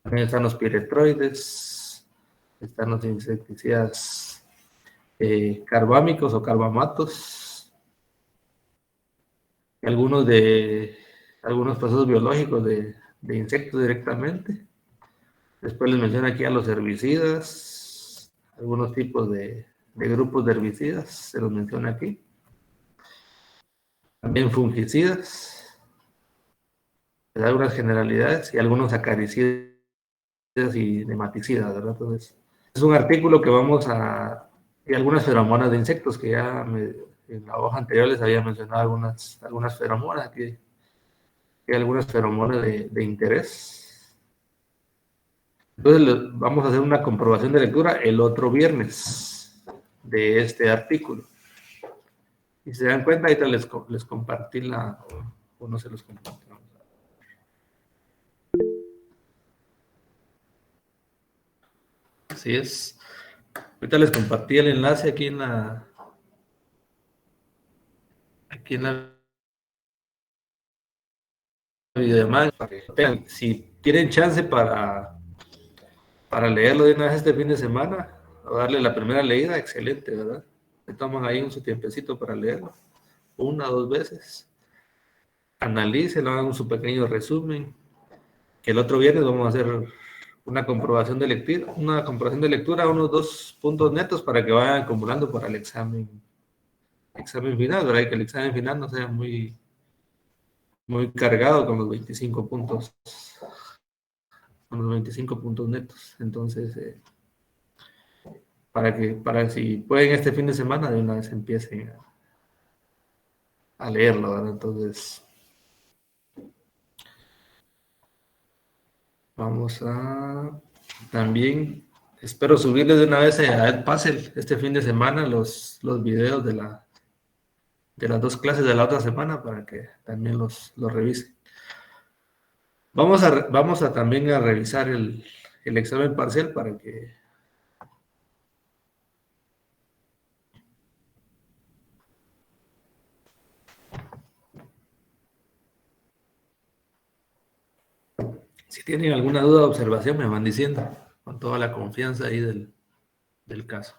También están los piretroides, están los insecticidas carbámicos o carbamatos, algunos procesos biológicos de insectos directamente. Después les menciono aquí a los herbicidas, algunos tipos de grupos de herbicidas, se los menciona aquí. También fungicidas, algunas generalidades y algunos acaricidas y nematicidas, ¿verdad? Entonces, es un artículo que y algunas feromonas de insectos que ya en la hoja anterior les había mencionado algunas feromonas, aquí hay algunas feromonas de interés. Entonces, vamos a hacer una comprobación de lectura el otro viernes de este artículo. Y si se dan cuenta, ahorita les compartí o no se los compartí. Así es. Ahorita les compartí el enlace aquí en la videollamada. Si tienen chance para leerlo de una vez este fin de semana, o darle la primera leída, excelente, ¿verdad? Se toman ahí su tiempecito para leerlo, 1 o 2 veces. Analícenlo, hagan su pequeño resumen. Que el otro viernes vamos a hacer una comprobación de lectura, unos 2 puntos netos para que vayan acumulando para el examen final, ¿verdad? Y que el examen final no sea muy cargado con los 25 puntos. Con los 25 puntos netos. Entonces, para si pueden este fin de semana, de una vez empiecen a leerlo, ¿verdad? Entonces, vamos a también, espero subirles de una vez a Edpuzzle este fin de semana los videos de las 2 clases de la otra semana para que también los revisen. Vamos a también a revisar el examen parcial para que si tienen alguna duda o observación me van diciendo con toda la confianza ahí del caso.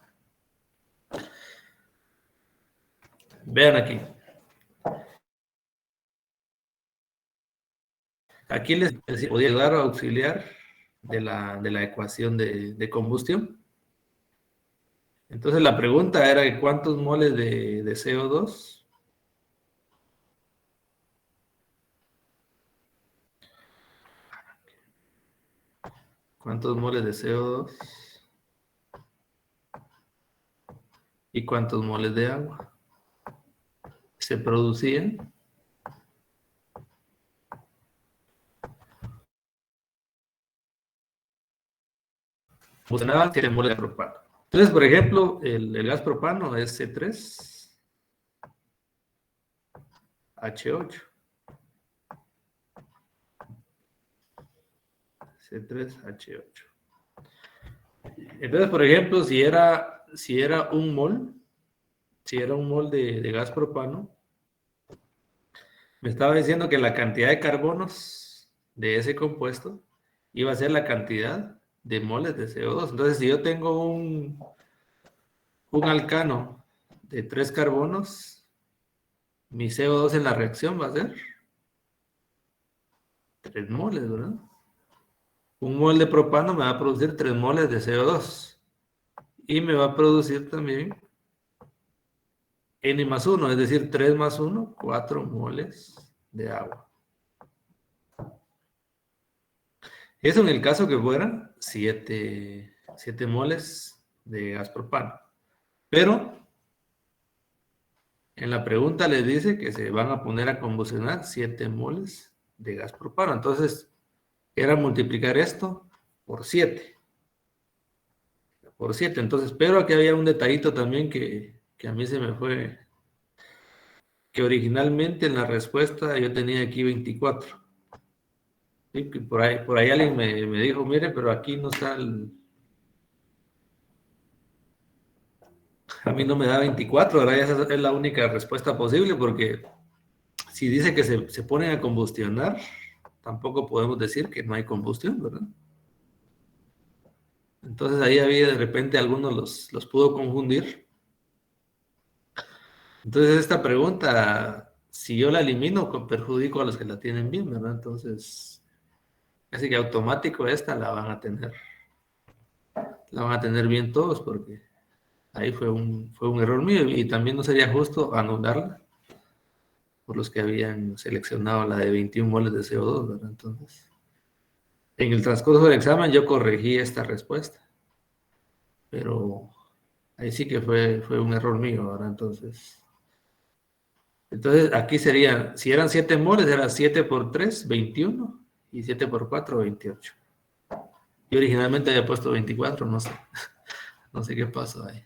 Vean aquí. Aquí les podía ayudar a auxiliar de la ecuación de combustión. Entonces la pregunta era ¿cuántos moles de CO2 cuántos moles de CO2 y cuántos moles de agua se producían tiene moles de propano? Entonces, por ejemplo, el gas propano es C3H8. C3H8. Entonces, por ejemplo, si era un mol, de gas propano, me estaba diciendo que la cantidad de carbonos de ese compuesto iba a ser la cantidad de moles de CO2. Entonces, si yo tengo un alcano de 3 carbonos, mi CO2 en la reacción va a ser 3 moles, ¿verdad? Un mol de propano me va a producir 3 moles de CO2 y me va a producir también N más 1, es decir, 3 más 1, 4 moles de agua. Eso en el caso que fueran 7 moles de gas propano. Pero en la pregunta les dice que se van a poner a combustionar 7 moles de gas propano. Entonces, era multiplicar esto por 7. Entonces, pero aquí había un detallito también que a mí se me fue, que originalmente en la respuesta yo tenía aquí 24. Sí, por ahí alguien me dijo, mire, pero aquí no está a mí no me da 24, ¿verdad? Esa es la única respuesta posible, porque si dice que se ponen a combustionar, tampoco podemos decir que no hay combustión, ¿verdad? Entonces ahí había de repente algunos los pudo confundir. Entonces esta pregunta, si yo la elimino, perjudico a los que la tienen bien, ¿verdad? Entonces, así que automático esta la van a tener bien todos, porque ahí fue un error mío y también no sería justo anularla por los que habían seleccionado la de 21 moles de CO2, ¿verdad? Entonces, en el transcurso del examen yo corregí esta respuesta, pero ahí sí que fue un error mío, ¿verdad? Entonces aquí serían, si eran 7 moles, era 7 por 3, 21, y 7 por 4, 28. Yo originalmente había puesto 24, no sé, no sé qué pasó ahí.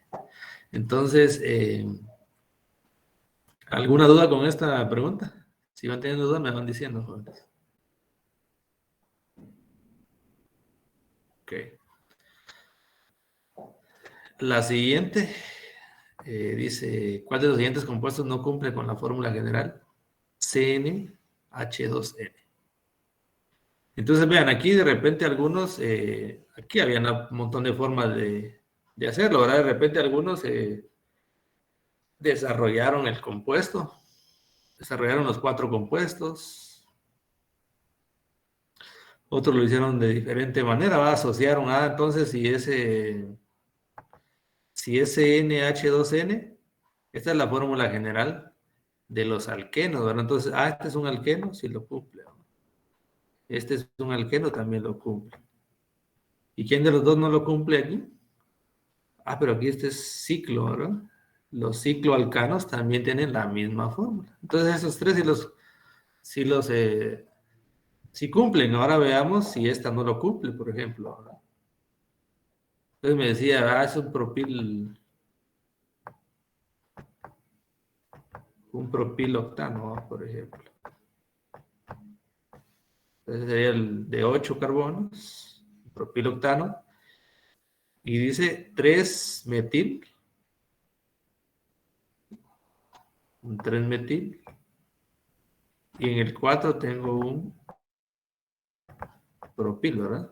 Entonces, ¿alguna duda con esta pregunta? Si van teniendo dudas, me van diciendo, jóvenes. Ok. La siguiente dice, ¿cuál de los siguientes compuestos no cumple con la fórmula general CnH2n? Entonces, vean, aquí de repente algunos, aquí había un montón de formas de hacerlo, ¿verdad? De repente algunos desarrollaron el compuesto, desarrollaron los 4 compuestos, otros lo hicieron de diferente manera, ¿va? Asociaron, entonces si ese NH2N, esta es la fórmula general de los alquenos, ¿verdad? Entonces, este es un alqueno, sí lo cumple, ¿no? Este es un alqueno, también lo cumple. ¿Y quién de los dos no lo cumple aquí? Pero aquí este es ciclo, ¿verdad? Los cicloalcanos también tienen la misma fórmula. Entonces, esos tres sí cumplen. Ahora veamos si esta no lo cumple, por ejemplo, ¿verdad? Entonces me decía, es un propiloctano, ¿no? Por ejemplo. Entonces sería el de 8 carbonos, propiloctano, y dice 3-metil, un 3-metil, y en el 4 tengo un propil, ¿verdad?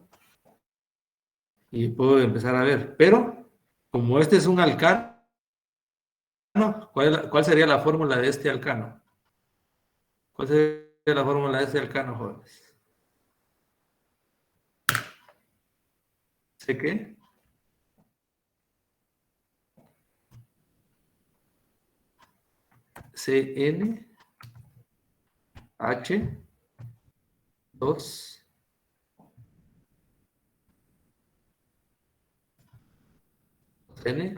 Y puedo empezar a ver, pero como este es un alcano, ¿cuál sería la fórmula de este alcano? ¿Cuál sería la fórmula de este alcano, jóvenes? ¿Sé qué? CnH2 N.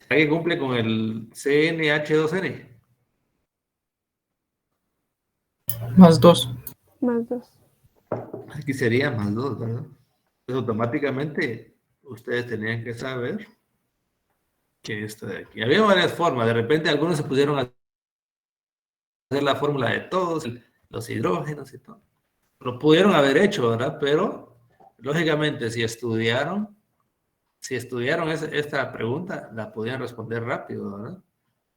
¿Será que cumple con el CnH2n? Más 2. Más 2. Aquí sería más 2, ¿verdad? Pues automáticamente ustedes tenían que saber que esto de aquí. Había varias formas. De repente algunos se pusieron a hacer la fórmula de todos, los hidrógenos y todo. Lo pudieron haber hecho, ¿verdad? Pero, lógicamente, si estudiaron esta pregunta, la podían responder rápido, ¿verdad?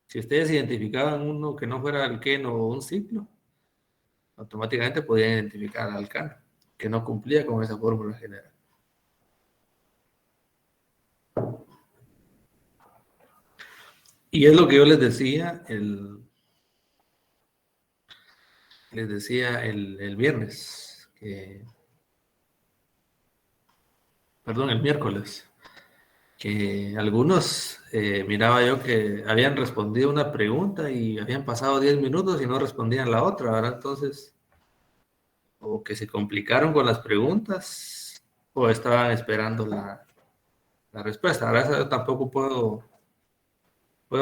Si ustedes identificaban uno que no fuera alqueno o un ciclo, automáticamente podían identificar al alcano, que no cumplía con esa fórmula general. Y es lo que yo les decía el viernes, perdón, el miércoles, que algunos miraba yo que habían respondido una pregunta y habían pasado 10 minutos y no respondían la otra, ¿verdad? Entonces, o que se complicaron con las preguntas o estaban esperando la respuesta. Ahora yo tampoco puedo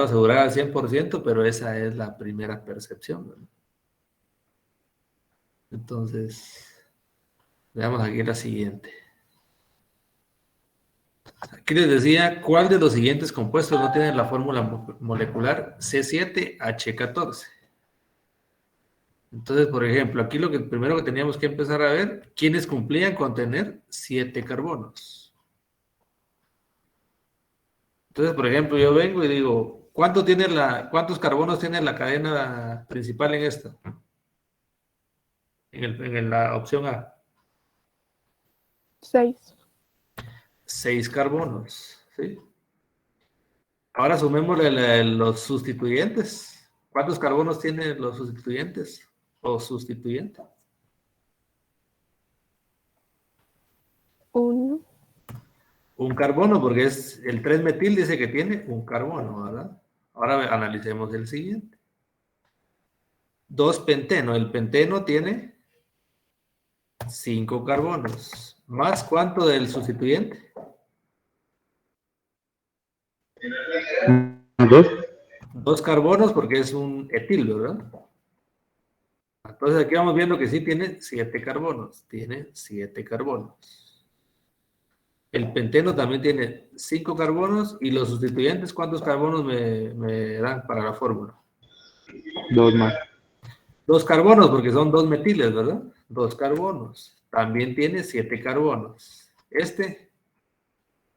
asegurar al 100%, pero esa es la primera percepción, ¿verdad? Entonces, veamos aquí la siguiente. Aquí les decía, ¿cuál de los siguientes compuestos no tiene la fórmula molecular C7H14? Entonces, por ejemplo, aquí lo que primero que teníamos que empezar a ver, ¿quiénes cumplían con tener 7 carbonos? Entonces, por ejemplo, yo vengo y digo, ¿cuántos carbonos tiene la cadena principal en esta? En la opción A. 6. 6 carbonos, ¿sí? Ahora sumémosle los sustituyentes. ¿Cuántos carbonos tienen los sustituyentes o sustituyente? 1. Un carbono, porque es el 3-metil dice que tiene un carbono, ¿verdad? Ahora analicemos el siguiente. 2-penteno. El penteno tiene 5 carbonos. ¿Más cuánto del sustituyente? 2. 2 carbonos porque es un etil, ¿verdad? Entonces aquí vamos viendo que sí tiene 7 carbonos. Tiene 7 carbonos. El penteno también tiene 5 carbonos. ¿Y los sustituyentes cuántos carbonos me dan para la fórmula? 2 más. 2 carbonos porque son 2 metiles, ¿verdad? 2 carbonos. También tiene 7 carbonos.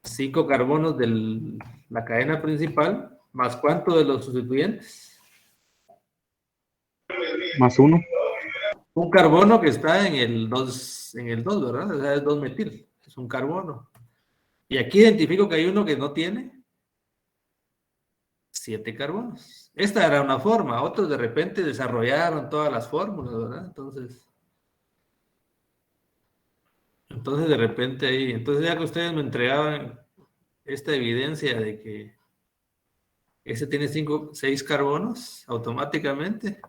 5 carbonos de la cadena principal. ¿Más cuánto de los sustituyentes? Más 1. Un carbono que está en el 2, ¿verdad? O sea, es 2 metil. Es un carbono. Y aquí identifico que hay uno que no tiene 7 carbonos. Esta era una forma. Otros de repente desarrollaron todas las fórmulas, ¿verdad? Entonces de repente ahí, entonces ya que ustedes me entregaban esta evidencia de que ese tiene 6 carbonos, automáticamente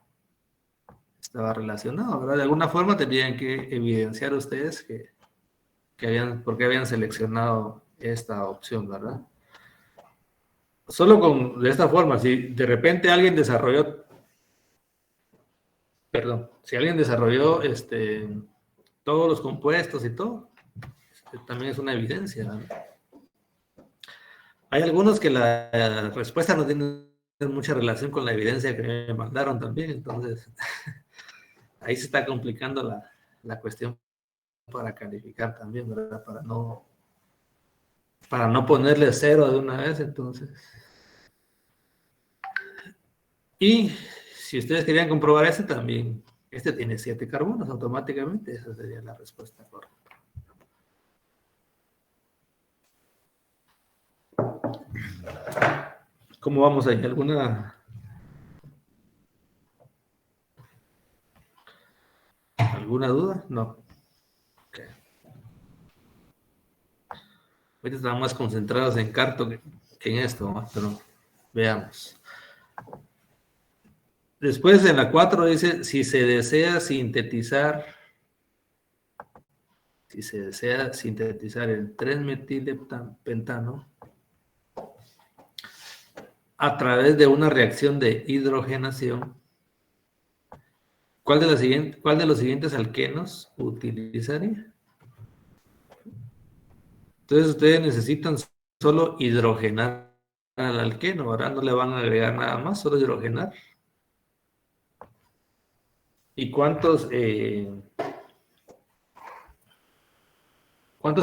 estaba relacionado, ¿verdad? De alguna forma tenían que evidenciar ustedes por qué habían seleccionado esta opción, ¿verdad? Solo de esta forma, si de repente alguien desarrolló, si alguien desarrolló todos los compuestos y todo, también es una evidencia, ¿verdad? Hay algunos que la respuesta no tiene mucha relación con la evidencia que me mandaron también, entonces ahí se está complicando la cuestión para calificar también, ¿verdad? Para no ponerle 0 de una vez, entonces. Y si ustedes querían comprobar también, tiene 7 carbonos automáticamente, esa sería la respuesta correcta. ¿Cómo vamos ahí? ¿Alguna duda? No. Okay. Ahorita estamos más concentrados en Carto que en esto, ¿no? Pero veamos. Después en la 4 dice, si se desea sintetizar el 3-metilpentano a través de una reacción de hidrogenación, ¿cuál de los siguientes alquenos utilizaría? Entonces ustedes necesitan solo hidrogenar al alqueno, ¿verdad? No le van a agregar nada más, solo hidrogenar. ¿Y cuántos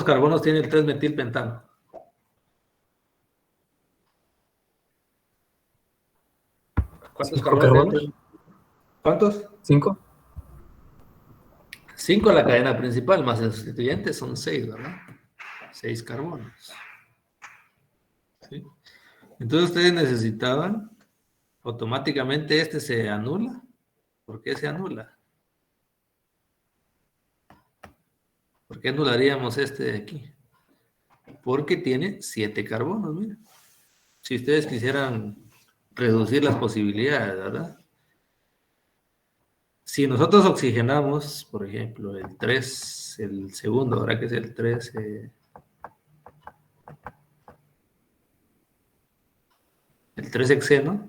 carbonos tiene el 3-metilpentano? ¿Cuántos 5 carbonos carbonos. tiene? ¿Cuántos? 5. 5 la cadena principal, más el sustituyente son 6, ¿verdad? 6 carbonos. ¿Sí? Entonces ustedes necesitaban, automáticamente se anula. ¿Por qué se anula? ¿Por qué anularíamos de aquí? Porque tiene 7 carbonos, mira. Si ustedes quisieran reducir las posibilidades, ¿verdad? Si nosotros oxigenamos, por ejemplo, el 3, el segundo, ¿verdad? Que es el 3, el 3-hexeno,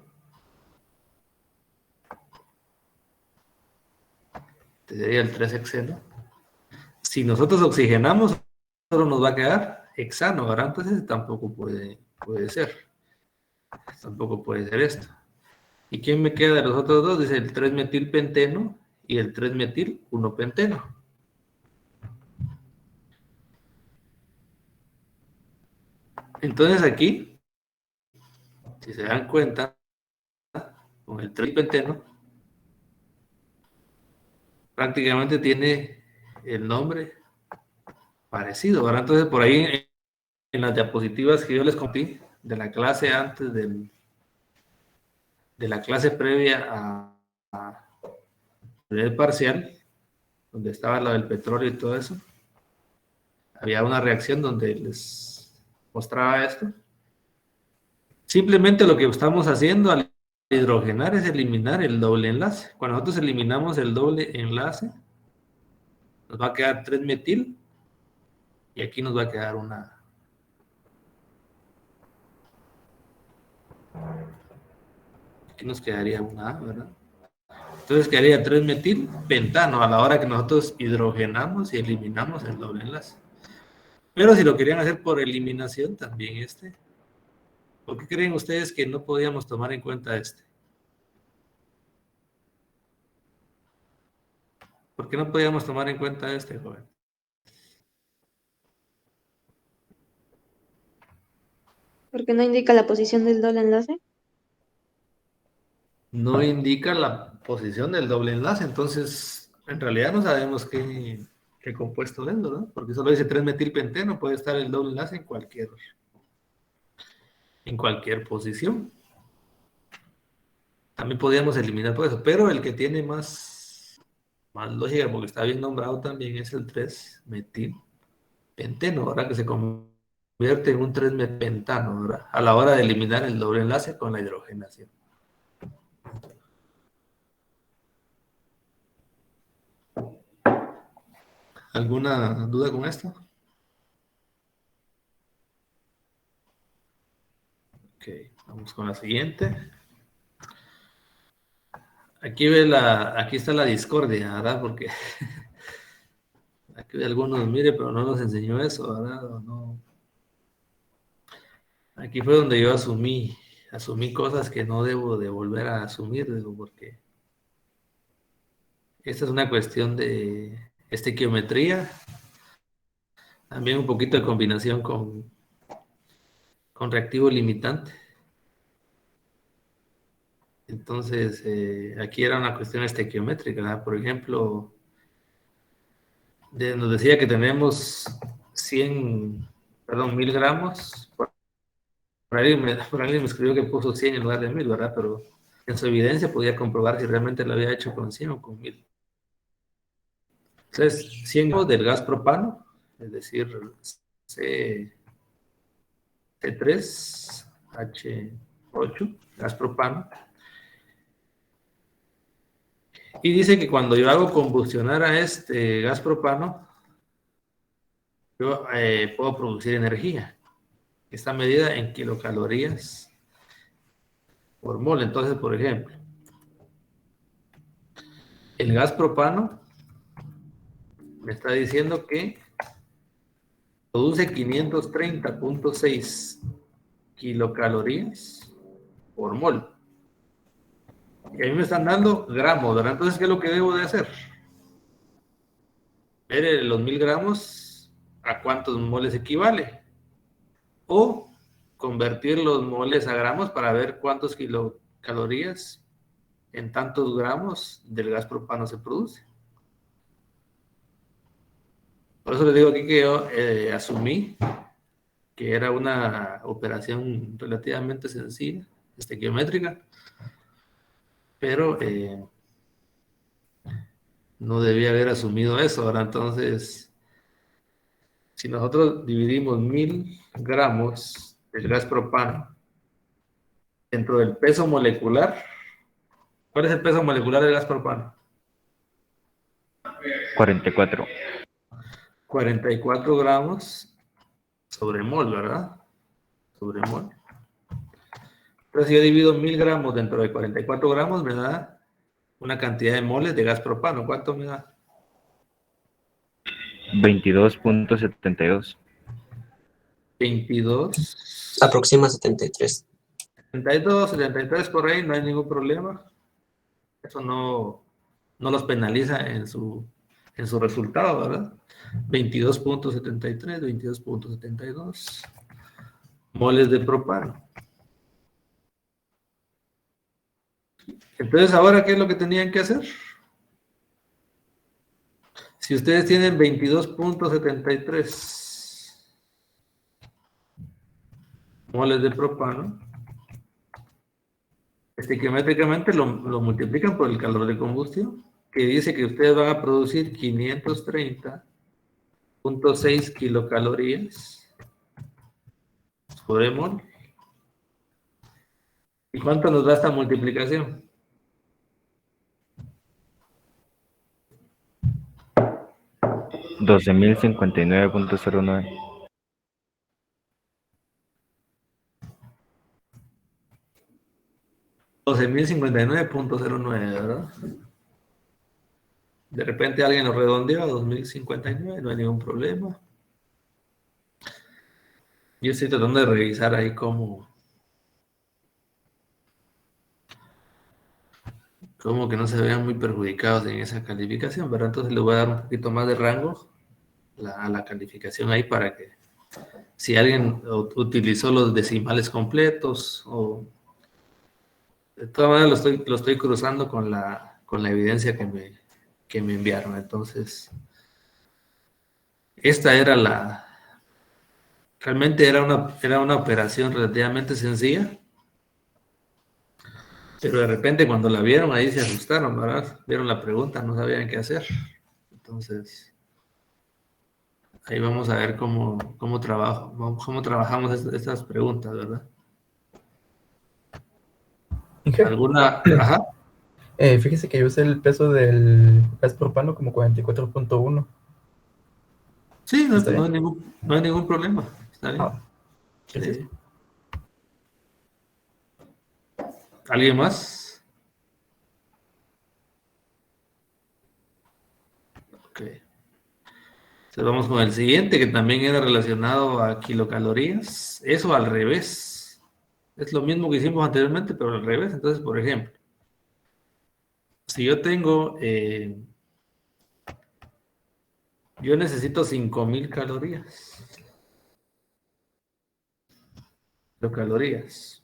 sería el 3-hexeno. Si nosotros oxigenamos, solo nos va a quedar hexano, ¿verdad? Entonces tampoco puede ser. Tampoco puede ser esto. ¿Y quién me queda de los otros dos? Dice el 3-metilpenteno y el 3-metil-1-penteno. Entonces aquí, si se dan cuenta, con el 3-penteno, prácticamente tiene el nombre parecido, ¿verdad? Entonces, por ahí en las diapositivas que yo les compartí de la clase antes de la clase previa a el parcial, donde estaba lo del petróleo y todo eso, había una reacción donde les mostraba esto. Simplemente lo que estamos haciendo al hidrogenar es eliminar el doble enlace. Cuando nosotros eliminamos el doble enlace, nos va a quedar 3-metil y aquí nos va a quedar aquí nos quedaría una A, ¿verdad? Entonces quedaría 3-metil pentano a la hora que nosotros hidrogenamos y eliminamos el doble enlace. Pero si lo querían hacer por eliminación, también ¿por qué creen ustedes que no podíamos tomar en cuenta este? ¿Por qué no podíamos tomar en cuenta este, joven? Porque no indica la posición del doble enlace. No indica la posición del doble enlace, entonces en realidad no sabemos qué compuesto es, ¿verdad? Porque solo dice 3-metilpenteno, puede estar el doble enlace en cualquier posición. También podríamos eliminar por eso, pero el que tiene más lógica, porque está bien nombrado también, es el 3-metilpenteno, ¿verdad? Que se convierte en un 3-metpentano, ¿verdad? A la hora de eliminar el doble enlace con la hidrogenación. ¿Alguna duda con esto? Ok, vamos con la siguiente. Aquí está la discordia, ¿verdad? Porque aquí algunos mire, pero no nos enseñó eso, ¿verdad? ¿O no? Aquí fue donde yo asumí cosas que no debo de volver a asumir, digo, porque esta es una cuestión de estequiometría, también un poquito de combinación con reactivo limitante. Entonces, aquí era una cuestión estequiométrica, ¿verdad? Por ejemplo, nos decía que tenemos 1000 gramos. Por alguien me escribió que puso 100 en lugar de 1000, ¿verdad? Pero en su evidencia podía comprobar si realmente lo había hecho con 100 o con 1000. Entonces, 100 gramos del gas propano, es decir, C3H8, gas propano. Y dice que cuando yo hago combustionar a este gas propano, yo puedo producir energía. Está medida en kilocalorías por mol. Entonces, por ejemplo, el gas propano me está diciendo que produce 530.6 kilocalorías por mol. Y a mí me están dando gramos, ¿verdad? Entonces, ¿qué es lo que debo de hacer? Ver los 1000 gramos a cuántos moles equivale. O convertir los moles a gramos para ver cuántos kilocalorías en tantos gramos del gas propano se produce. Por eso les digo aquí que yo asumí que era una operación relativamente sencilla, estequiométrica, pero no debía haber asumido eso. Ahora entonces, si nosotros dividimos 1000 gramos del gas propano dentro del peso molecular, ¿cuál es el peso molecular del gas propano? 44. 44 gramos sobre mol, ¿verdad? Sobre mol. Entonces, si yo divido 1000 gramos dentro de 44 gramos, me da una cantidad de moles de gas propano. ¿Cuánto me da? 22.72. 22. Aproxima 73. 72, 73 por ahí, no hay ningún problema. Eso no los penaliza en su resultado, ¿verdad? 22.73, 22.72 moles de propano. Entonces, ¿ahora qué es lo que tenían que hacer? Si ustedes tienen 22.73 moles de propano, estequiométricamente lo multiplican por el calor de combustión, que dice que ustedes van a producir 530.6 kilocalorías por mol. ¿Y cuánto nos da esta multiplicación? $12,059.09. 12.059.09, ¿verdad? De repente alguien lo redondeó a 2.059, no hay ningún problema. Yo estoy tratando de revisar ahí cómo que no se vean muy perjudicados en esa calificación, ¿verdad? Entonces le voy a dar un poquito más de rango a la calificación ahí para que si alguien utilizó los decimales completos o de todas maneras lo estoy cruzando con la evidencia que me enviaron. Entonces, esta era realmente era una operación relativamente sencilla, pero de repente cuando la vieron ahí se asustaron, ¿verdad? Vieron la pregunta, no sabían qué hacer. Entonces, ahí vamos a ver cómo trabajamos estas preguntas, ¿verdad? ¿Alguna? Ajá. Fíjese que yo usé el peso del gas propano como 44.1. Sí, ¿Está bien? no hay ningún problema. Está bien. Ah, gracias. Sí. ¿Alguien más? Ok. Entonces vamos con el siguiente, que también era relacionado a kilocalorías. Eso al revés. Es lo mismo que hicimos anteriormente, pero al revés. Entonces, por ejemplo, si yo tengo, yo necesito 5.000 calorías. Kilocalorías.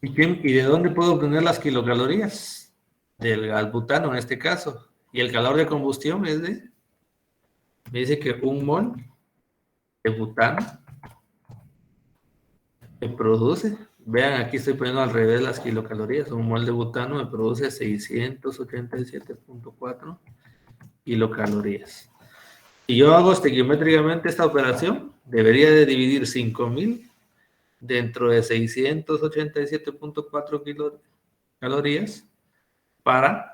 ¿Y de dónde puedo obtener las kilocalorías? Del gas butano en este caso. Y el calor de combustión es me dice que 1 mol de butano me produce, vean, aquí estoy poniendo al revés las kilocalorías, 1 mol de butano me produce 687.4 kilocalorías. Si yo hago estequiométricamente esta operación, debería de dividir 5.000 dentro de 687.4 kilocalorías para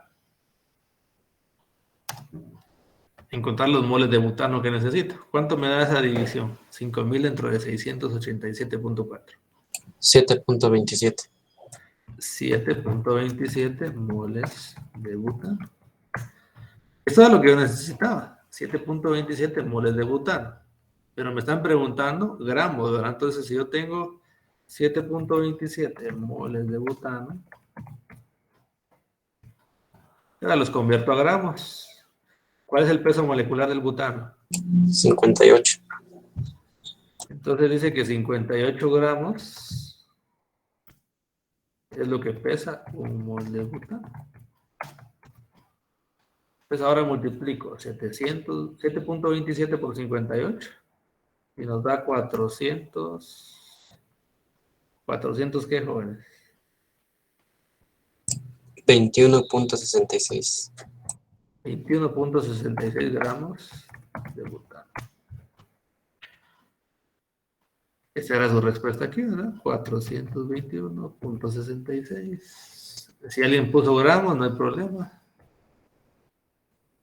encontrar los moles de butano que necesito. ¿Cuánto me da esa división? 5.000 dentro de 687.4. 7.27. 7.27 moles de butano. Eso es lo que yo necesitaba. 7.27 moles de butano. Pero me están preguntando gramos, ¿verdad? Entonces, si yo tengo 7.27 moles de butano, ahora los convierto a gramos. ¿Cuál es el peso molecular del butano? 58. Entonces dice que 58 gramos es lo que pesa 1 mol de butano. Pues ahora multiplico 7.27 por 58 y nos da 400. ¿400 qué, jóvenes? 21.66. 21.66 gramos de butano. Esa era su respuesta aquí, ¿verdad? 421.66. Si alguien puso gramos, no hay problema.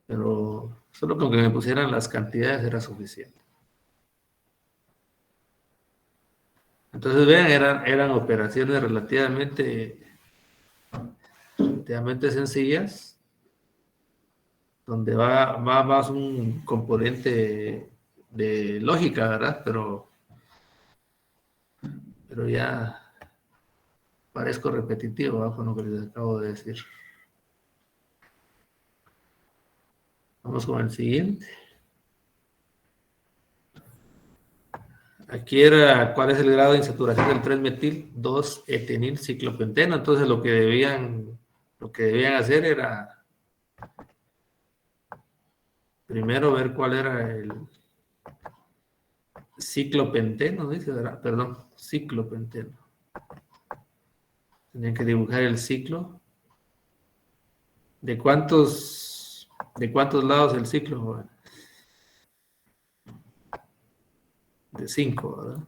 Pero solo con que me pusieran las cantidades era suficiente. Entonces, vean, eran operaciones relativamente sencillas, donde va más un componente de lógica, ¿verdad? Pero ya parezco repetitivo, ¿verdad? Con lo que les acabo de decir. Vamos con el siguiente. Aquí era cuál es el grado de insaturación del 3-metil 2-etenil ciclopenteno. Entonces lo que debían hacer era primero ver cuál era el ciclopenteno, dice, ¿verdad? Perdón, ciclopenteno. Tenían que dibujar el ciclo. ¿De cuántos lados el ciclo, joven? De 5, ¿verdad?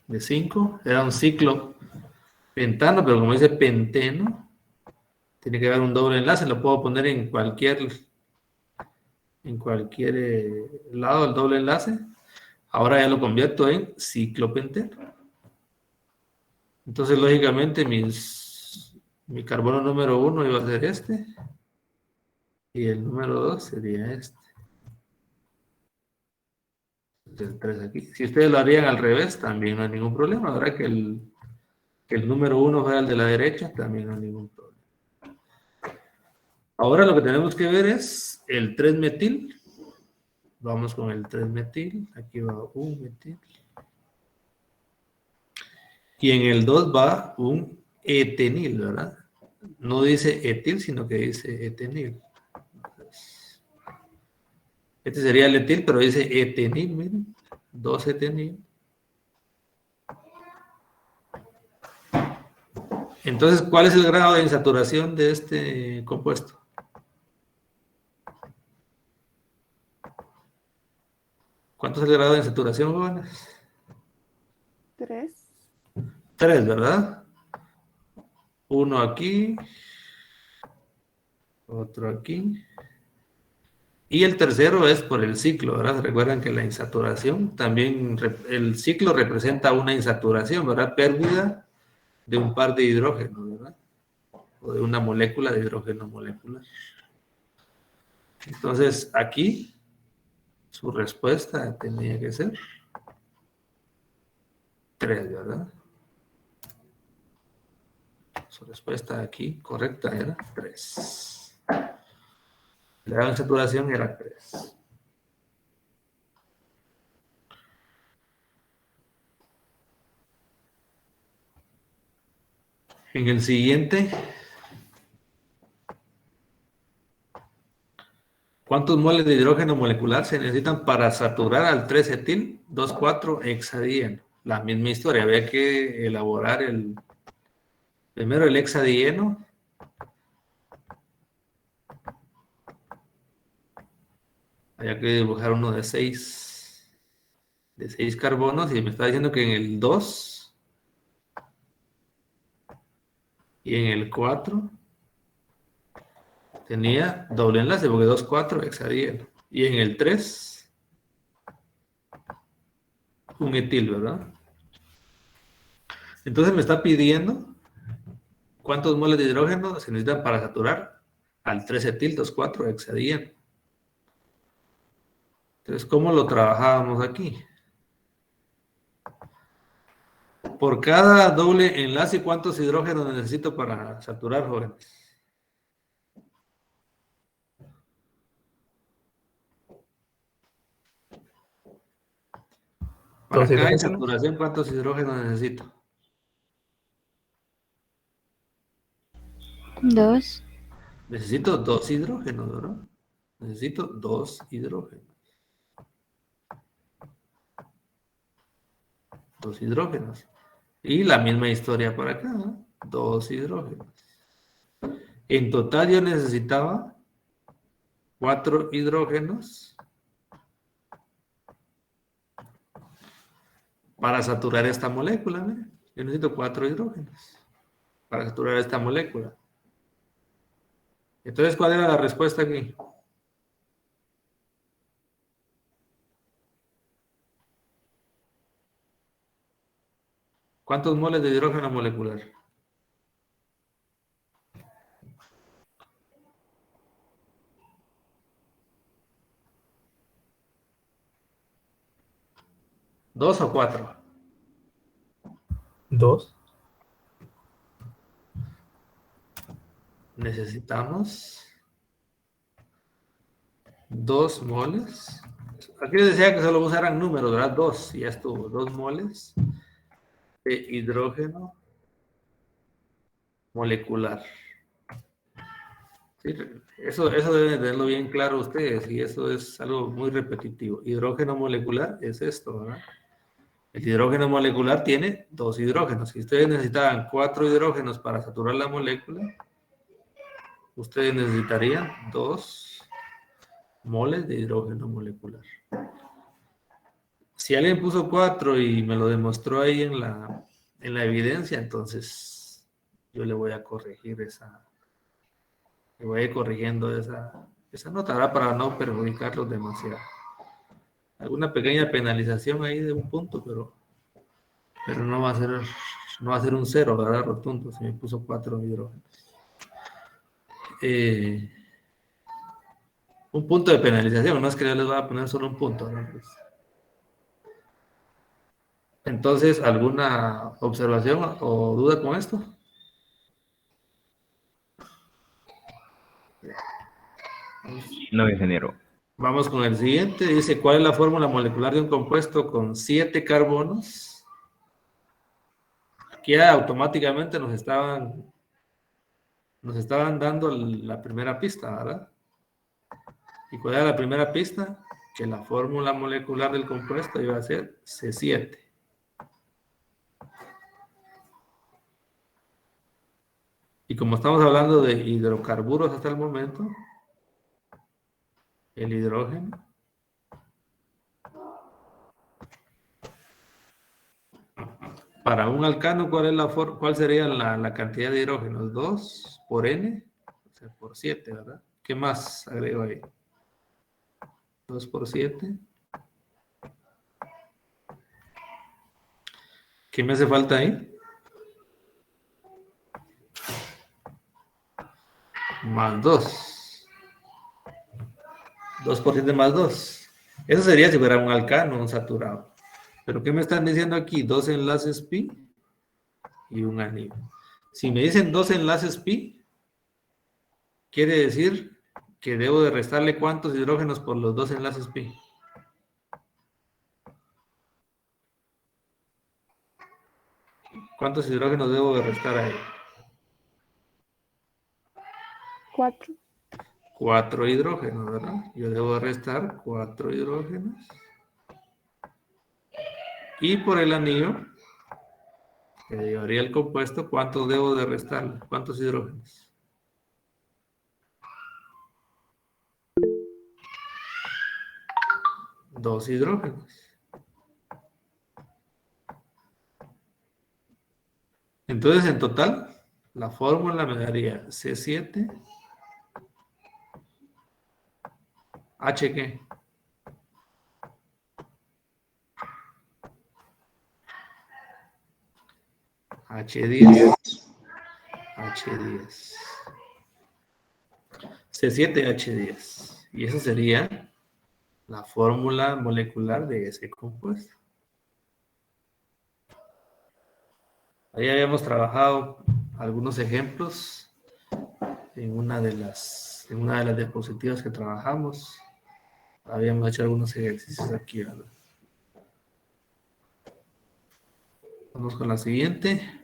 De 5, era un ciclo pentano, pero como dice penteno, tiene que haber un doble enlace, lo puedo poner en cualquier lado del doble enlace. Ahora ya lo convierto en ciclopenteno. Entonces, lógicamente, mi carbono número 1 iba a ser este, y el número 2 sería este. El 3 aquí. Si ustedes lo harían al revés, también no hay ningún problema. Ahora que el número 1 fuera el de la derecha, también no hay ningún problema. Ahora lo que tenemos que ver es el 3-metil. Vamos con el 3-metil. Aquí va un metil. Y en el 2 va un etenil, ¿verdad? No dice etil, sino que dice etenil. Este sería el etil, pero dice etenil, miren. 2 etenil. Entonces, ¿cuál es el grado de insaturación de este compuesto? ¿Cuánto es el grado de insaturación, jóvenes? 3. 3, ¿verdad? Uno aquí. Otro aquí. Y el tercero es por el ciclo, ¿verdad? Recuerdan que la insaturación también, el ciclo representa una insaturación, ¿verdad? Pérdida de un par de hidrógenos, ¿verdad? O de una molécula de hidrógeno molecular. Entonces, aquí, su respuesta tenía que ser 3, ¿verdad? Su respuesta aquí correcta era 3. La grado de insaturación era 3. En el siguiente, ¿cuántos moles de hidrógeno molecular se necesitan para saturar al 3-etil 2,4-hexadieno? La misma historia, había que elaborar primero el hexadieno. Había que dibujar uno de 6 carbonos y me está diciendo que en el 2 y en el 4 tenía doble enlace porque 2,4-hexadieno. Y en el 3 un etil, ¿verdad? Entonces me está pidiendo cuántos moles de hidrógeno se necesitan para saturar al 3-etil 2,4-hexadieno. Entonces, ¿cómo lo trabajábamos aquí? Por cada doble enlace, ¿cuántos hidrógenos necesito para saturar, jóvenes? Para cada saturación, ¿cuántos hidrógenos necesito? 2. Necesito 2 hidrógenos, ¿verdad? Necesito 2 hidrógenos. 2 hidrógenos. Y la misma historia para acá, ¿no? 2 hidrógenos. En total yo necesitaba 4 hidrógenos para saturar esta molécula, ¿no? Yo necesito 4 hidrógenos para saturar esta molécula. Entonces, ¿cuál era la respuesta aquí? ¿Cuántos moles de hidrógeno molecular? ¿2 o 4? 2. Necesitamos 2 moles. Aquí les decía que solo usaran números, ¿verdad? 2, y ya estuvo. 2 moles de hidrógeno molecular. Sí, eso deben tenerlo bien claro ustedes, y eso es algo muy repetitivo. Hidrógeno molecular es esto, ¿verdad? El hidrógeno molecular tiene 2 hidrógenos. Si ustedes necesitaban 4 hidrógenos para saturar la molécula, ustedes necesitarían 2 moles de hidrógeno molecular. Si alguien puso 4 y me lo demostró ahí en la evidencia, entonces yo le voy a corregir le voy a ir corrigiendo esa nota, ¿verdad? Para no perjudicarlos demasiado. Alguna pequeña penalización ahí de un punto, pero no va a ser un 0, ¿verdad? Rotundo, si me puso 4 hidrógenos. Un punto de penalización, no es que yo les voy a poner solo un punto, ¿no? Pues, entonces, ¿alguna observación o duda con esto? No, ingeniero. Vamos con el siguiente. Dice, ¿cuál es la fórmula molecular de un compuesto con 7 carbonos? Aquí ya automáticamente nos estaban dando la primera pista, ¿verdad? ¿Y cuál era la primera pista? Que la fórmula molecular del compuesto iba a ser C7. Y como estamos hablando de hidrocarburos hasta el momento, el hidrógeno para un alcano, ¿cuál sería la cantidad de hidrógenos? 2 por N, o sea, por 7, ¿verdad? ¿Qué más agrego ahí? 2 por 7. ¿Qué me hace falta ahí? Más 2. 2 por 7 más 2. Eso sería si fuera un alcano, un saturado. ¿Pero qué me están diciendo aquí? 2 enlaces pi y un anillo. Si me dicen 2 enlaces pi, quiere decir que debo de restarle ¿cuántos hidrógenos por los 2 enlaces pi? ¿Cuántos hidrógenos debo de restar ahí? 4. 4 hidrógenos, ¿verdad? Yo debo de restar 4 hidrógenos. Y por el anillo, que llevaría el compuesto, ¿cuántos debo de restarle? ¿Cuántos hidrógenos? 2 hidrógenos. Entonces, en total, la fórmula me daría C7, H ¿qué? H10, H10. C7H10. Y esa sería la fórmula molecular de ese compuesto. Ahí habíamos trabajado algunos ejemplos en una de las diapositivas que trabajamos. Habíamos hecho algunos ejercicios aquí, ¿verdad? Vamos con la siguiente.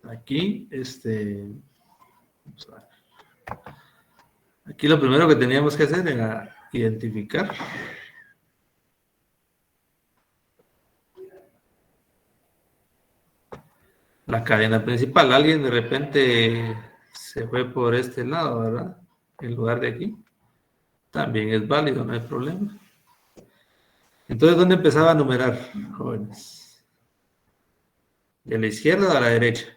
Aquí, vamos a ver. Aquí lo primero que teníamos que hacer era identificar la cadena principal. Alguien de repente se fue por este lado, ¿verdad? En lugar de aquí. También es válido, no hay problema. Entonces, ¿dónde empezaba a numerar, jóvenes? ¿De la izquierda o a la derecha?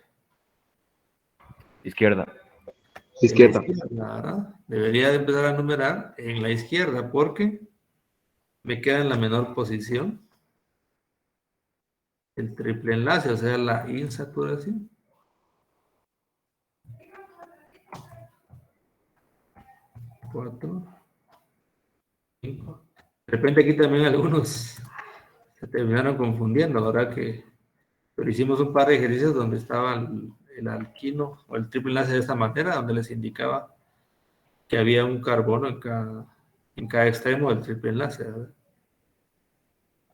Izquierda. Izquierda. ¿Verdad? Debería de empezar a numerar en la izquierda porque me queda en la menor posición el triple enlace, o sea, la insaturación. 4, 5. De repente aquí también algunos se terminaron confundiendo, ahora que pero hicimos un par de ejercicios donde estaba el alquino o el triple enlace de esta manera, donde les indicaba que había un carbono en cada extremo del triple enlace, ¿verdad?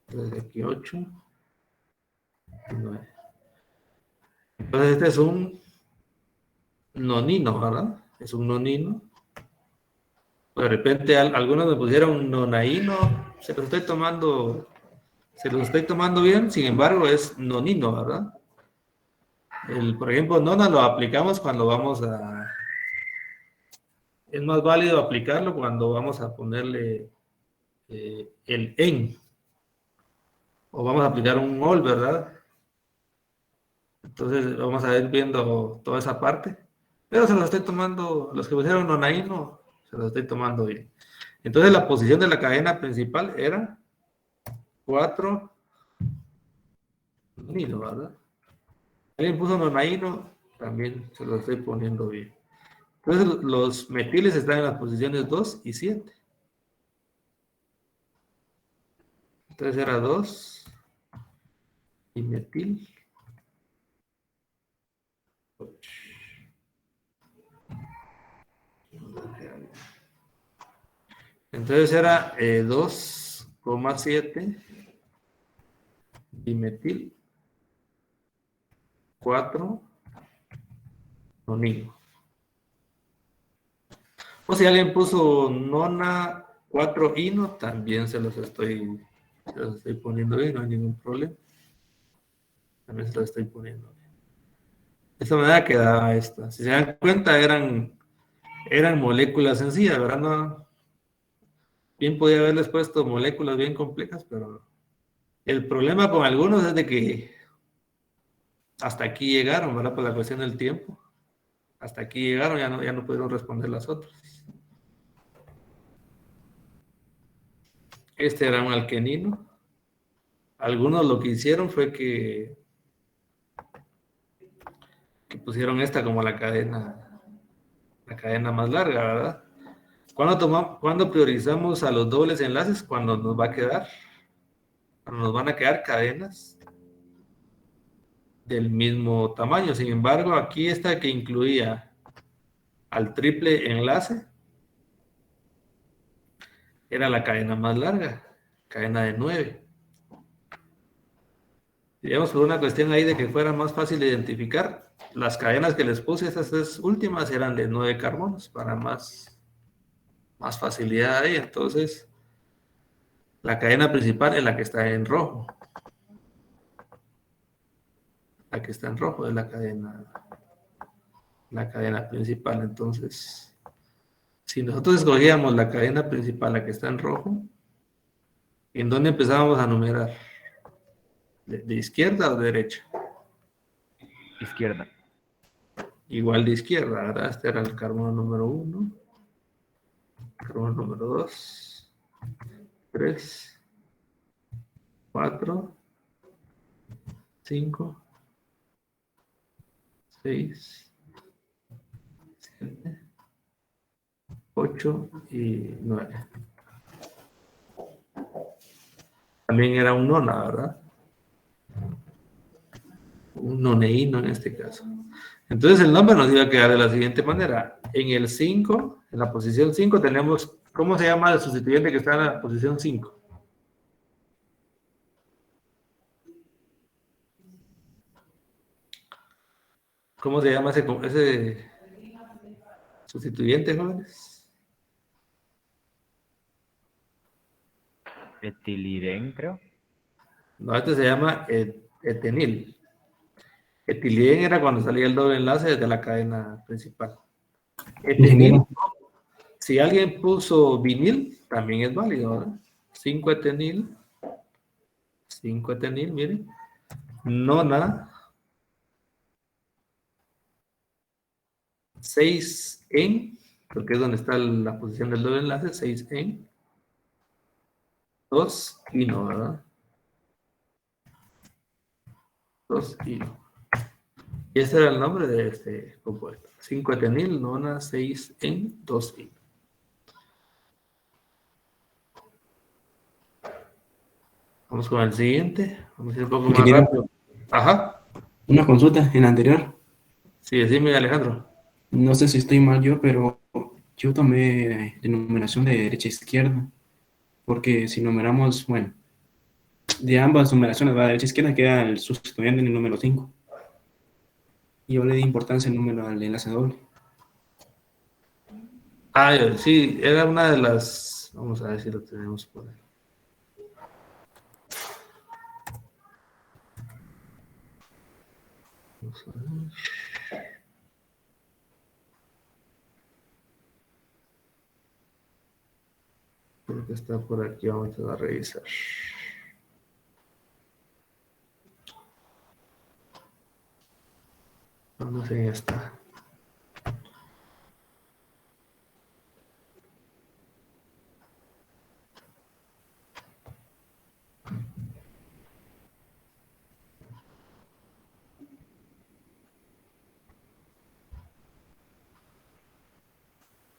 Entonces aquí 8, 29. Entonces este es un nonino, ¿verdad? Es un nonino. De repente algunos me pusieron nonaíno, se los estoy tomando bien, sin embargo es nonino, ¿verdad? Por ejemplo, nona lo aplicamos cuando vamos a... Es más válido aplicarlo cuando vamos a ponerle el en. O vamos a aplicar un ol, ¿verdad? Entonces vamos a ir viendo toda esa parte. Pero se los estoy tomando, los que pusieron nonaíno, se los estoy tomando bien. Entonces la posición de la cadena principal era 4 nonino, ¿verdad? Alguien puso nonaíno, también se lo estoy poniendo bien. Entonces los metiles están en las posiciones 2 y 7. Entonces era 2 y metil. Entonces era 2,7 dimetil 4 nonino. O si alguien puso nona 4 ino, también se los estoy poniendo bien, no hay ningún problema. También se los estoy poniendo bien. De esta manera quedaba esta. Si se dan cuenta, eran moléculas sencillas, ¿verdad? No, bien podía haberles puesto moléculas bien complejas, pero el problema con algunos es de que hasta aquí llegaron, ¿verdad? Por la cuestión del tiempo. Hasta aquí llegaron, ya no pudieron responder las otras. Este era un alquenino. Algunos lo que hicieron fue que pusieron esta como la cadena más larga, ¿verdad? ¿Cuándo priorizamos a los dobles enlaces? Cuando nos van a quedar cadenas del mismo tamaño. Sin embargo, aquí esta que incluía al triple enlace era la cadena más larga, cadena de 9. Digamos, por una cuestión ahí de que fuera más fácil de identificar, las cadenas que les puse, estas 3 últimas, eran de 9 carbonos, para más facilidad ahí. Entonces, la cadena principal es la que está en rojo. La que está en rojo es la cadena principal. Entonces, si nosotros escogíamos la cadena principal, la que está en rojo, ¿en dónde empezábamos a numerar? ¿De izquierda o de derecha? Izquierda. Igual de izquierda, ¿verdad? Este era el carbono número 1, carbono número 2, 3, 4, 5, 6, 7, 8 y 9. También era un nona, ¿verdad? Un noneíno en este caso. Entonces el nombre nos iba a quedar de la siguiente manera. En el 5, en la posición 5 tenemos, ¿cómo se llama el sustituyente que está en la posición 5? ¿Cómo se llama ese sustituyente, jóvenes? Etilirén, creo. No, este se llama etenil. Etilirén era cuando salía el doble enlace desde la cadena principal. Etenil, si alguien puso vinil, también es válido, ¿verdad? 5 etenil, miren. Nona, 6 en, porque es donde está la posición del doble enlace, 6 en, 2 ino, ¿verdad? 2 ino. Y ese era el nombre de este compuesto. 5 etenil, nona, 6 en, 2 ino. Vamos con el siguiente. Vamos a ir un poco más rápido. Ajá. Una consulta en la anterior. Sí, decime, Alejandro. No sé si estoy mal yo, pero yo tomé de numeración de derecha a izquierda. Porque si numeramos, bueno, De ambas numeraciones, la derecha e izquierda, queda el sustituyente en el número 5. Y yo le di importancia al número al enlace doble. Ah, sí, era una de las... Vamos a ver si lo tenemos por ahí. Vamos a ver. Creo que está por aquí, vamos a revisar. No sé, ya está.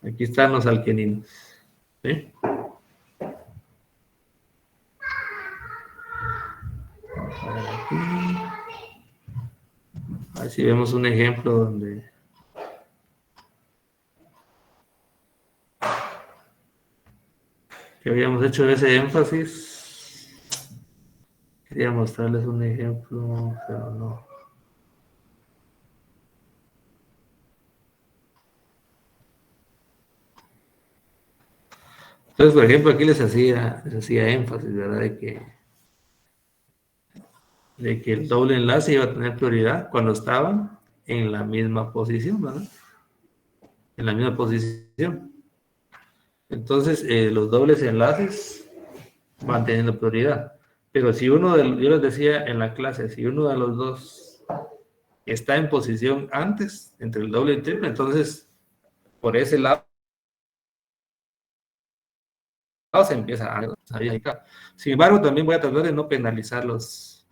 Aquí están los alqueninos. ¿Sí? Vamos a ver aquí. A ver si vemos un ejemplo donde... que habíamos hecho ese énfasis. Quería mostrarles un ejemplo, pero no. Entonces, por ejemplo, aquí les hacía énfasis, ¿verdad? De que el doble enlace iba a tener prioridad cuando estaban en la misma posición, ¿verdad? En la misma posición. Entonces, los dobles enlaces van teniendo prioridad. Pero si uno yo les decía en la clase, si uno de los dos está en posición antes, entre el doble y el triple, entonces, por ese lado se empieza a dedicar. Sin embargo, también voy a tratar de no penalizarlos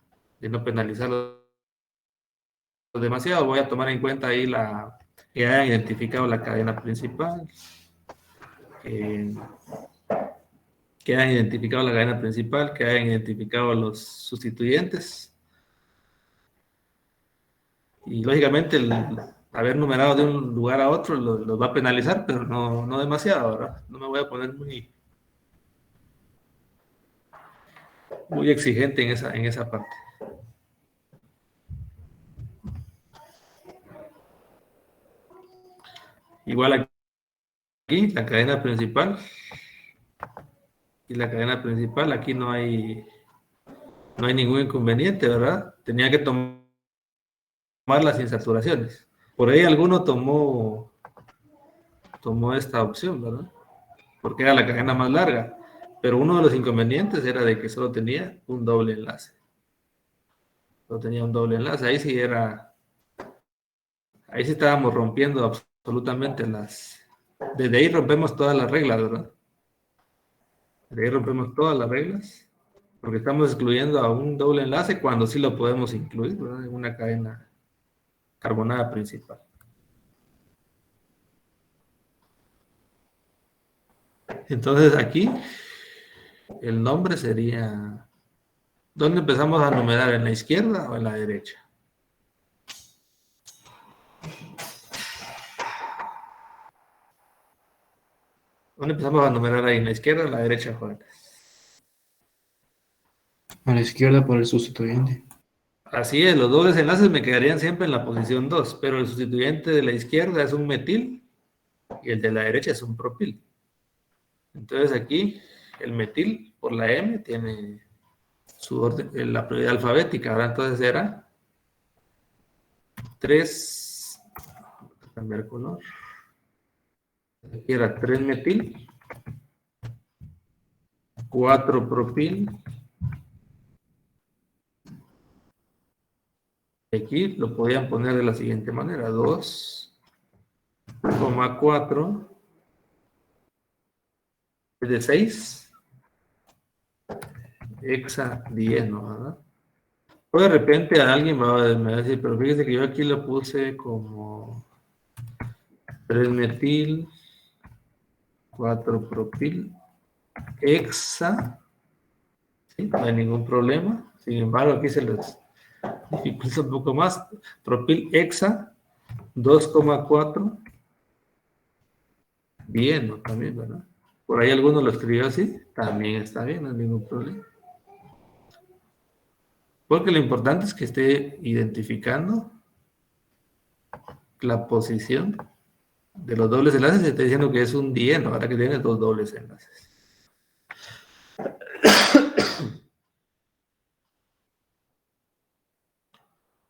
demasiado. Voy a tomar en cuenta ahí que hayan identificado la cadena principal, que hayan identificado la cadena principal, que hayan identificado los sustituyentes. Y lógicamente el haber numerado de un lugar a otro los va a penalizar, pero no demasiado, ¿verdad? No me voy a poner muy exigente en esa parte. Igual aquí, la cadena principal. Y la cadena principal, aquí no hay ningún inconveniente, ¿verdad? Tenía que tomar las insaturaciones. Por ahí alguno tomó esta opción, ¿verdad? Porque era la cadena más larga. Pero uno de los inconvenientes era de que solo tenía un doble enlace. Solo tenía un doble enlace. Ahí sí estábamos rompiendo absolutamente desde ahí rompemos todas las reglas, ¿verdad? Desde ahí rompemos todas las reglas. Porque estamos excluyendo a un doble enlace cuando sí lo podemos incluir, ¿verdad? En una cadena carbonada principal. Entonces aquí el nombre sería... ¿Dónde empezamos a numerar? ¿En la izquierda o en la derecha? ¿Dónde empezamos a numerar ahí? ¿En la izquierda o en la derecha, Juan? A la izquierda por el sustituyente. Así es, los dobles enlaces me quedarían siempre en la posición 2, pero el sustituyente de la izquierda es un metil y el de la derecha es un propil. Entonces aquí el metil por la M tiene su orden, la prioridad alfabética, ¿verdad? Entonces era 3, voy a cambiar color. Aquí era 3 metil, 4 propil. Aquí lo podían poner de la siguiente manera, 2,4 es de 6, hexadieno, ¿verdad? O de repente alguien me va a decir, pero fíjese que yo aquí lo puse como 3 metil, 4 propil, hexa, ¿sí? No hay ningún problema. Sin embargo, aquí se les dificulta un poco más. Propil hexa, 2,4, bien, ¿no? También, ¿verdad? Por ahí alguno lo escribió así, también está bien, no hay ningún problema. Porque lo importante es que esté identificando la posición de los dobles enlaces. Se está diciendo que es un dieno, ahora que tiene dos dobles enlaces.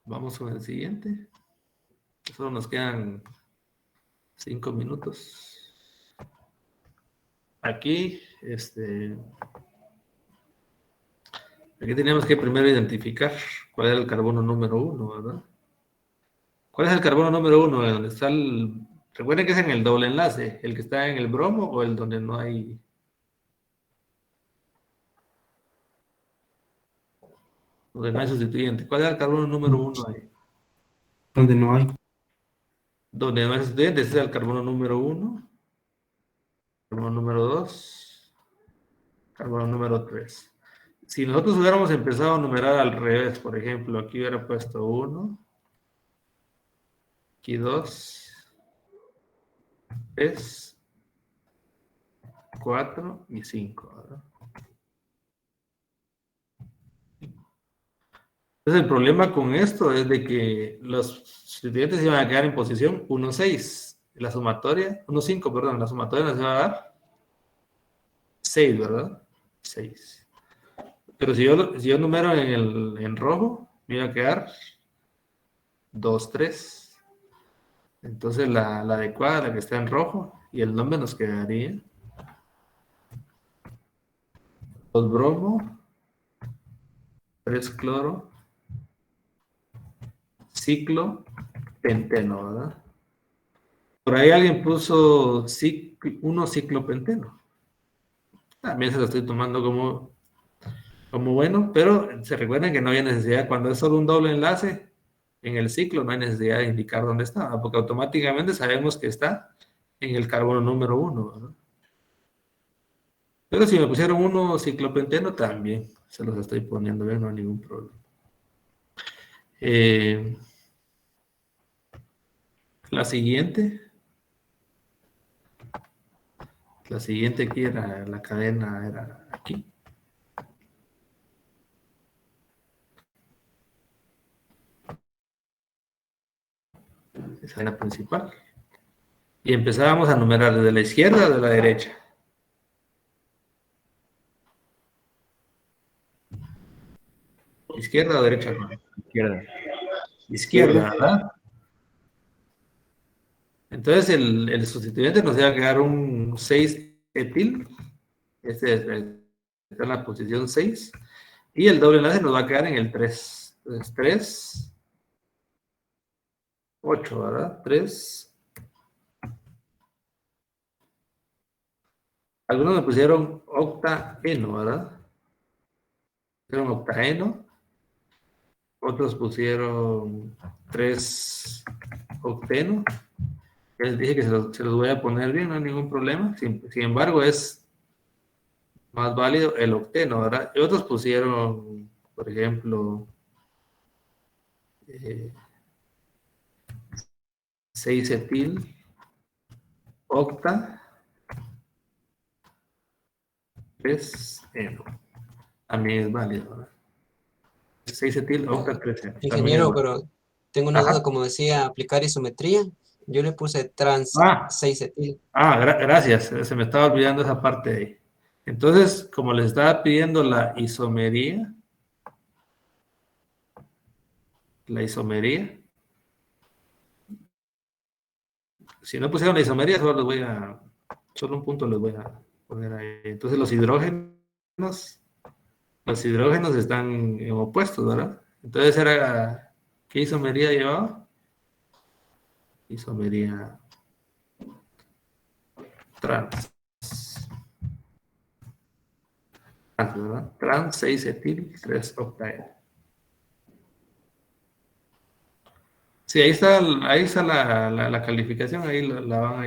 Vamos con el siguiente. Solo nos quedan 5 minutos. Aquí, aquí teníamos que primero identificar cuál era el carbono número 1, ¿verdad? ¿Cuál es el carbono número 1? Donde está recuerden que es en el doble enlace, el que está en el bromo o el donde no hay. Donde no hay sustituyente. ¿Cuál es el carbono número 1 ahí? Donde no hay. Donde no hay sustituyente, ese es el carbono número 1. Carbono número 2. Carbono número 3. Si nosotros hubiéramos empezado a numerar al revés, por ejemplo, aquí hubiera puesto 1, aquí 2, 3, 4 y 5, ¿verdad? Entonces el problema con esto es de que los sustituyentes se van a quedar en posición 1, 6. La sumatoria, 1, 5, perdón, la sumatoria nos va a dar 6, ¿verdad? 6. Pero si yo numero en rojo, me va a quedar 2, 3. Entonces la adecuada, la que está en rojo, y el nombre nos quedaría 2 bromo, 3 cloro, ciclo, penteno, ¿verdad? Por ahí alguien puso 1 ciclopenteno. También se lo estoy tomando como bueno, pero se recuerden que no hay necesidad, cuando es solo un doble enlace, en el ciclo no hay necesidad de indicar dónde está, porque automáticamente sabemos que está en el carbono número 1, ¿verdad? Pero si me pusieron 1 ciclopenteno, también se los estoy poniendo bien, no hay ningún problema. La siguiente aquí era la cadena, era aquí. Esa era la principal. Y empezábamos a numerar desde la izquierda o de la derecha. ¿Izquierda o derecha? Izquierda. Izquierda, ¿verdad? Entonces el sustituyente nos iba a quedar un 6-etil. Este está en la posición 6. Y el doble enlace nos va a quedar en el 3. Entonces 3, 8, ¿verdad? 3. Algunos me pusieron octaeno, ¿verdad? Pusieron octaeno. Otros pusieron 3 octeno. Les dije que se los voy a poner bien, no hay ningún problema. Sin embargo, es más válido el octeno, ¿verdad? Y otros pusieron, por ejemplo, 6-etil, octa, 3-eno. También es válido, ¿verdad? 6-etil, octa, 3-eno. Ingeniero, pero tengo una Ajá. duda, como decía, aplicar isometría. Yo le puse trans Ah. 6-etil. Gracias, se me estaba olvidando esa parte de ahí. Entonces, como les estaba pidiendo la isomería, si no pusieron la isomería, solo un punto les voy a poner ahí. Entonces, los hidrógenos están en opuestos, ¿verdad? Entonces, ¿qué isomería llevaba? Isomería trans. ¿Verdad? Trans 6-etil 3-octaeno. Sí, ahí está la calificación, ahí la van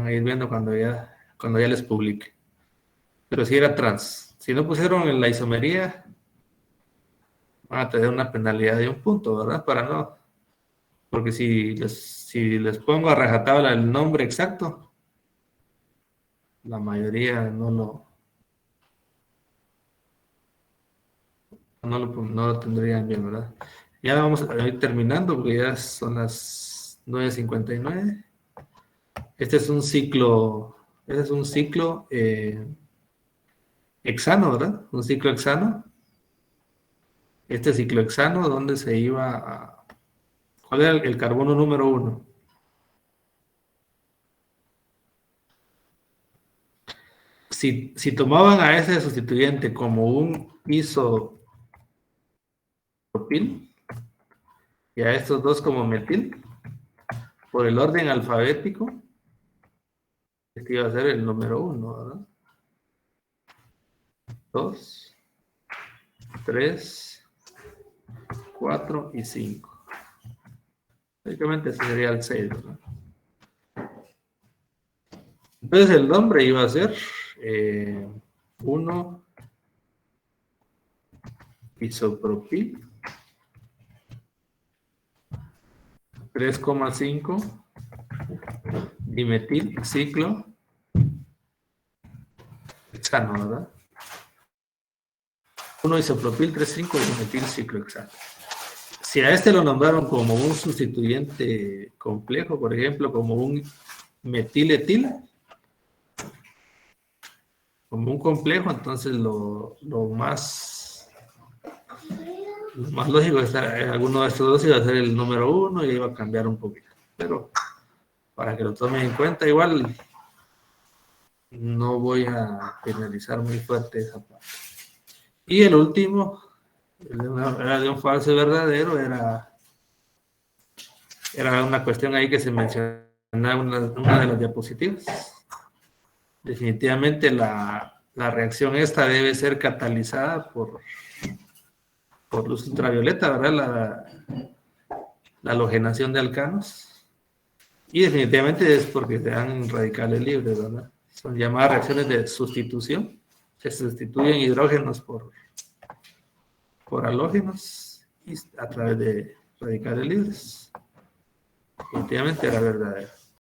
a ir viendo cuando ya les publique. Pero si era trans. Si no pusieron en la isomería, van a tener una penalidad de 1 punto, ¿verdad? Porque si les pongo a rajatabla el nombre exacto, la mayoría no no lo tendrían bien, ¿verdad? Ya vamos a ir terminando porque ya son las 9:59. Este es un ciclo hexano, ¿verdad? Un ciclo hexano. Este ciclo hexano, ¿dónde se iba a... ¿Cuál era el carbono número 1? Si tomaban a ese sustituyente como un isopropil y a estos dos como metil, por el orden alfabético, este iba a ser el número 1, ¿verdad? 2, 3, 4 y 5. Básicamente ese sería el 6, ¿verdad? Entonces el nombre iba a ser 1 isopropil, 3,5 dimetil ciclo hexano, ¿verdad? 1 isopropil 3,5 dimetil ciclo hexano. Si a este lo nombraron como un sustituyente complejo, por ejemplo, como un metiletil, como un complejo, entonces lo más lógico es alguno de estos dos iba a ser el número 1 y iba a cambiar un poquito. Pero para que lo tomen en cuenta, igual no voy a penalizar muy fuerte esa parte. Y el último, era de un falso y verdadero, era una cuestión ahí que se mencionaba en una de las diapositivas. Definitivamente la reacción esta debe ser catalizada por luz ultravioleta, ¿verdad? La halogenación de alcanos. Y definitivamente es porque te dan radicales libres, ¿verdad? Son llamadas reacciones de sustitución. Se sustituyen hidrógenos por halógenos y a través de radicales libres. Definitivamente era verdadero.